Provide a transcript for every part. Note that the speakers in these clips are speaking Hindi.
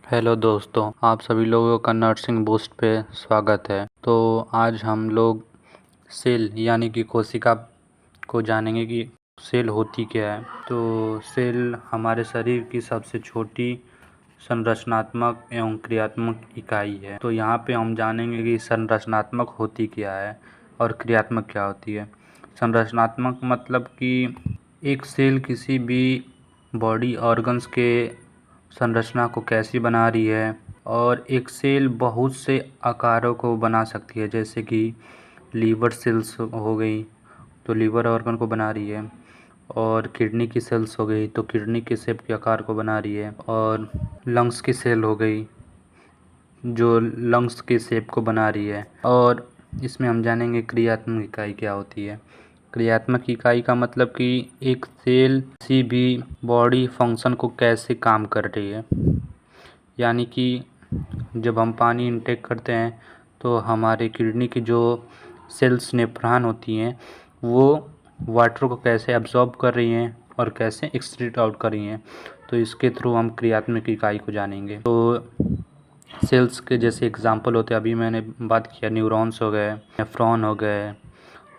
हेलो दोस्तों, आप सभी लोगों का नर्सिंग बूस्ट पे स्वागत है। तो आज हम लोग सेल यानी कि कोशिका को जानेंगे कि सेल होती क्या है। तो सेल हमारे शरीर की सबसे छोटी संरचनात्मक एवं क्रियात्मक इकाई है। तो यहाँ पे हम जानेंगे कि संरचनात्मक होती क्या है और क्रियात्मक क्या होती है। संरचनात्मक मतलब कि एक सेल किसी भी बॉडी ऑर्गन्स के संरचना को कैसी बना रही है, और एक सेल बहुत से आकारों को बना सकती है, जैसे कि लीवर सेल्स हो गई तो लीवर ऑर्गन को बना रही है, और किडनी की सेल्स हो गई तो किडनी के शेप के आकार को बना रही है, और लंग्स की सेल हो गई जो लंग्स के शेप को बना रही है। और इसमें हम जानेंगे क्रियात्मक इकाई क्या होती है। क्रियात्मक इकाई का मतलब कि एक सेल किसी भी बॉडी फंक्शन को कैसे काम कर रही है। यानी कि जब हम पानी इंटेक करते हैं तो हमारे किडनी की जो सेल्स नेफ्रॉन होती हैं वो वाटर को कैसे एब्जॉर्ब कर रही हैं और कैसे एक्सक्रीट आउट कर रही हैं। तो इसके थ्रू हम क्रियात्मक इकाई को जानेंगे। तो सेल्स के जैसे एग्जांपल होते हैं, अभी मैंने बात किया न्यूरॉन्स हो गए, नेफ्रॉन हो गए,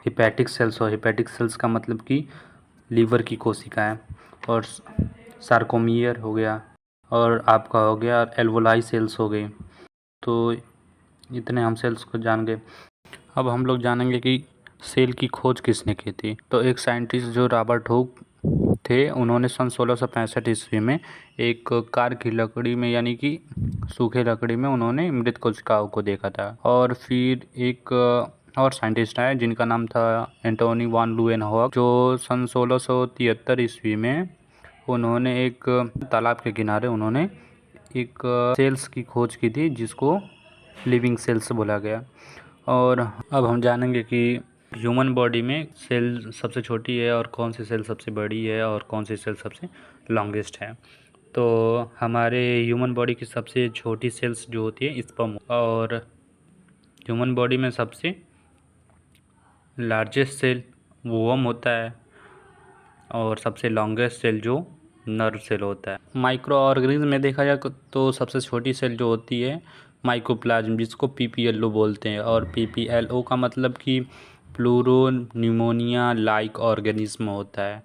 हिपैटिक सेल्स हो। हिपैटिक सेल्स का मतलब कि लीवर की कोशिकाएं, और सार्कोमियर हो गया, और आपका हो गया एल्वोलाई सेल्स हो गई। तो इतने हम सेल्स को जान गए। अब हम लोग जानेंगे कि सेल की खोज किसने की थी। तो एक साइंटिस्ट जो रॉबर्ट हुक थे, उन्होंने सन 1665 ईस्वी में एक कार की लकड़ी में यानी कि सूखे लकड़ी में उन्होंने मृत कोशिकाओं को देखा था। और फिर एक और साइंटिस्ट आए जिनका नाम था एंटोनी वान लुएनहॉक, जो सन 1673 ईस्वी में उन्होंने एक तालाब के किनारे उन्होंने एक सेल्स की खोज की थी जिसको लिविंग सेल्स बोला गया। और अब हम जानेंगे कि ह्यूमन बॉडी में सेल सबसे छोटी है और कौन सी सेल सबसे बड़ी है और कौन सी सेल सबसे लॉन्गेस्ट है। तो हमारे ह्यूमन बॉडी की सबसे छोटी सेल्स जो होती है स्पर्म, और ह्यूमन बॉडी में सबसे लार्जेस्ट सेल वोम होता है, और सबसे लॉन्गेस्ट सेल जो नर्व सेल होता है। माइक्रो ऑर्गेनिज्म में देखा जाए तो सबसे छोटी सेल जो होती है माइकोप्लाज्म, जिसको पीपीएलओ बोलते हैं। और पीपीएलओ का मतलब कि प्लूरो न्यूमोनिया लाइक ऑर्गेनिज्म होता है।